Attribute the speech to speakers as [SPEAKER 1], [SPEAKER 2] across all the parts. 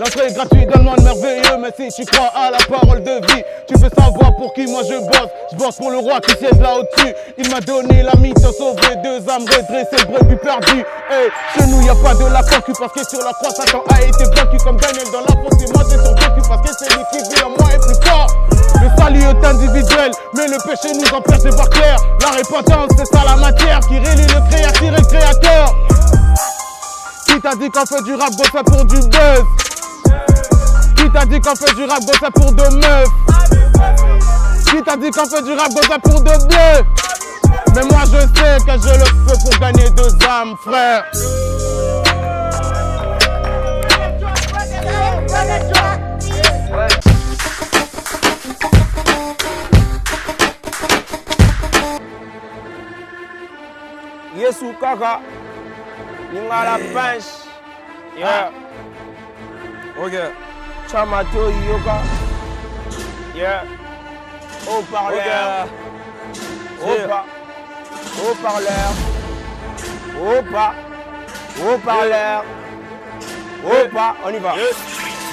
[SPEAKER 1] L'entrée est gratuite dans le monde merveilleux. Mais si tu crois à la parole de vie, tu veux savoir pour qui moi je bosse. Je bosse pour le roi qui siège là au-dessus. Il m'a donné la mission, sauvé 2 âmes, redressé le brebis perdu. Hey, chez nous y'a pas de la concu parce que sur la croix Satan a été vaincu comme Daniel dans la fosse. Et moi j'ai survécu parce que c'est lui qui vit en moi est plus fort. Le salut est individuel, mais le péché nous empêche de voir clair. La repentance c'est ça la matière qui relie le créateur et le créateur. Qui t'a dit qu'on fait du rap, go ça pour du buzz? Qui t'a dit qu'on fait du rap, go ça pour de meufs? Qui t'a dit qu'on fait du rap, go ça pour de bleu? Mais moi je sais que je le fais pour gagner 2 âmes, frère.
[SPEAKER 2] Yesu kaka, Ningala Punch. Yeah. Ok. Chamato Yoga. Yeah. Haut-parleur. Opa. Haut-parleur. Opa. Haut-parleur. Opa. On y va.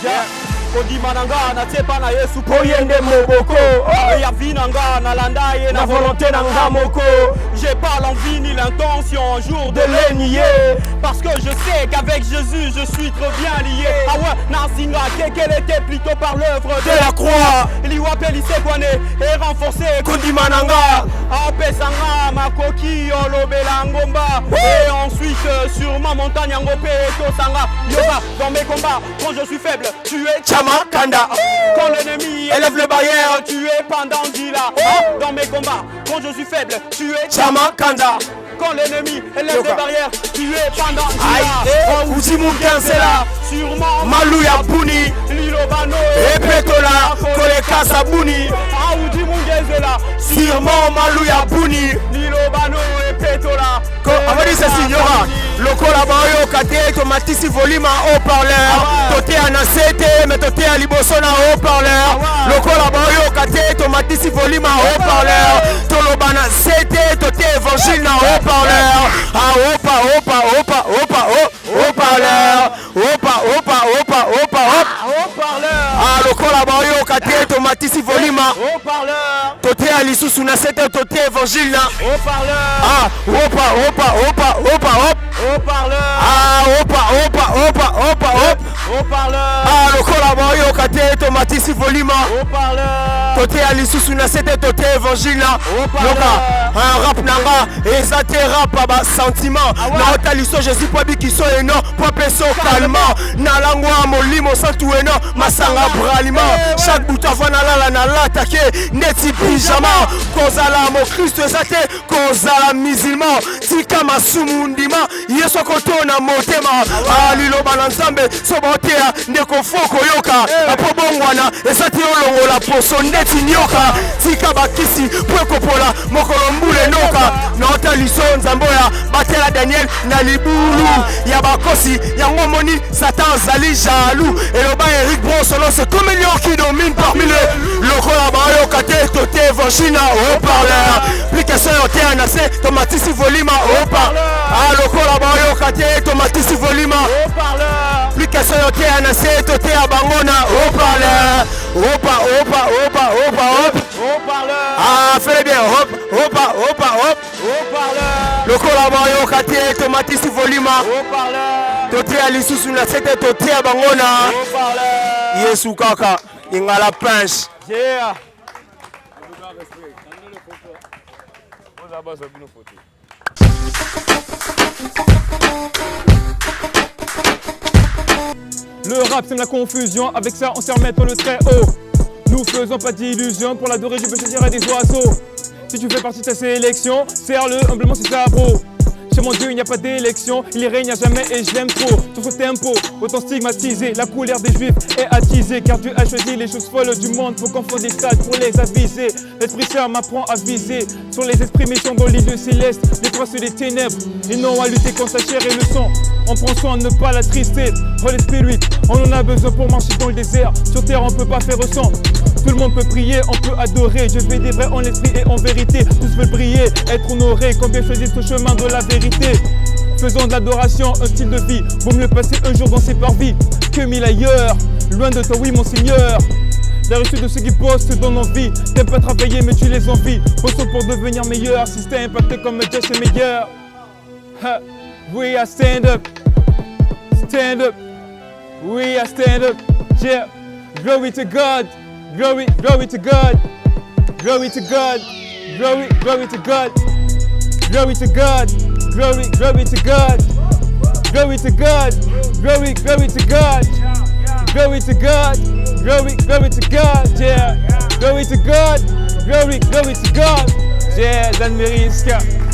[SPEAKER 3] Yeah. Kodi mananga na tepa na Yesu po yende moboko. Ya vie nanga na landa ye na volonté nanga moko. J'ai pas l'envie ni l'intention un jour de les nier. Parce que je sais qu'avec Jésus je suis trop bien lié. Ah ouais, Nasinga qu'elle était plutôt par l'œuvre de la croix. Liwa pelisse kwane et renforcé Kodi mananga. Apesanga makoki olobela ngomba. Et ensuite sur ma montagne ngopé tosanga. Yoga dans mes combats quand je suis faible, tu es Chamakanda. Quand l'ennemi élève le barrière, tu es Pandangila. Dans mes combats, quand je suis faible, tu es Chamakanda. Quand l'ennemi élève les barrières, tu es Pandangila.
[SPEAKER 2] Uzimuken c'est là.
[SPEAKER 3] Sûrement
[SPEAKER 2] Malouya Bouni.
[SPEAKER 3] Lilobano
[SPEAKER 2] et Petola. Koleka Sabouni.
[SPEAKER 3] Aoudi Mungezela.
[SPEAKER 2] Sûrement Malouya Bouni.
[SPEAKER 3] Lilobano et Petola.
[SPEAKER 2] Avadi c'est signora. Lokola Bayo Kate, Tomatisi Volima haut-parleur. Toté Anasete, mais Toté Aliboso na haut-parleur. Lokola Bayo Kate, Tomatisi Volima haut-parleur. Tolobana Sete, Toté Évangile na haut-parleur. Ah, opa, opa, opa, opa, haut-parleur. Opa, opa, opa, opa, hop.
[SPEAKER 3] Haut-parleur.
[SPEAKER 2] Ah, Lokola Bayo Kate, Tomatisi Volima.
[SPEAKER 3] Haut-parleur.
[SPEAKER 2] Toté Alisusu na Sete, Toté Évangile na.
[SPEAKER 3] Haut-parleur.
[SPEAKER 2] Ah, opa, opa, opa, opa, hop.
[SPEAKER 3] Haut-parleur.
[SPEAKER 2] Ah, opa, opa, opa, opa, hop.
[SPEAKER 3] Haut-parleur.
[SPEAKER 2] Ah, Lokola Bayo Kate, Tomatisi Volima.
[SPEAKER 3] Haut-parleur.
[SPEAKER 2] Toté Alisusu na Sete, Toté Évangile na. Loka, un rap nanga, ezate rap aba sentiment. Na otaliso, je suis pas bikiso et non, pas peso calmant. Na langwa molimo santu et non, masanga bralima. Chaque bout avant na la na l'attaqué, neti pyjama. Kozala mo Christ ezate, kozala musulman. Tika masumundima, yeso koto na motema. Alilo balanzambe, sobotea, ndeko foko yoka. Apo bongwana, ezate olongo la poso neti nyoka. Tika bakisi, pweko pola, mokolo mbule noka. Na otaliso nzamboya, batela Daniel na libulu. Ya bakosi, ya ngomoni, Satan zali jaloux. Et le bas Eric Bronson, c'est comme un lion qui domine parmi les lokola bayo kate, toté évangile haut-parleur. Application yote anase, tomatisi volima haut-parleur. Ah, lokola bayo kate, tomatisi volima
[SPEAKER 3] haut-parleur.
[SPEAKER 2] Application yote anase, toté abangona haut-parleur. Opa, opa, opa, opa, hop.
[SPEAKER 3] Haut-parleur.
[SPEAKER 2] Ah, fais bien, hop, opa, opa, hop.
[SPEAKER 3] Haut-parleur.
[SPEAKER 2] Lokola bayo kate, tomatisi volima
[SPEAKER 3] haut-parleur.
[SPEAKER 2] toté alisusu na Sete, toté abangona.
[SPEAKER 3] Haut-parleur.
[SPEAKER 2] Yesu kaka, Ingala Punch.
[SPEAKER 3] Yeah.
[SPEAKER 1] Le rap c'est la confusion, avec ça on sait remettre le très haut. Nous faisons pas d'illusions, pour l'adorer je peux choisir des oiseaux. Si tu fais partie de ta sélection, serre-le humblement c'est ça bro. Chez mon Dieu il n'y a pas d'élection, il règne à jamais et je l'aime trop. Sur ce tempo, autant stigmatisé, la couleur des juifs est attisée. Car Dieu a choisi les choses folles du monde pour confondre des stades pour les aviser. L'Esprit Saint m'apprend à viser sur les esprits méchants dans l'île céleste. Les traces des ténèbres, ils n'ont à lutter contre sa chair et le sang. On prend soin de ne pas l'attrister. Holy Spirit, on en a besoin pour marcher dans le désert. Sur terre on peut pas faire ressent. Tout le monde peut prier, on peut adorer. Dieu fait des vrais en esprit et en vérité. Tous veulent briller, être honorés. Combien choisissent ce chemin de la vérité? Faisons de l'adoration un style de vie. Vaut mieux passer un jour dans ses parvis que mille ailleurs. Loin de toi, oui, mon Seigneur. La réussite de ceux qui bossent te donne envie. T'aimes pas travailler, mais tu les envies. Bossons pour devenir meilleur. Si t'es impacté comme Jess est meilleur. Ha. We are stand up. Stand up. We are stand up. Yeah. Glory to God. Glory to God. Glory to God. Glory to God. Glory to God. Glory to God. Glory to God. Glory to God. Glory to God. Glory to God. Yeah. Glory to God. Glory to God. Yeah. Dan Meriska.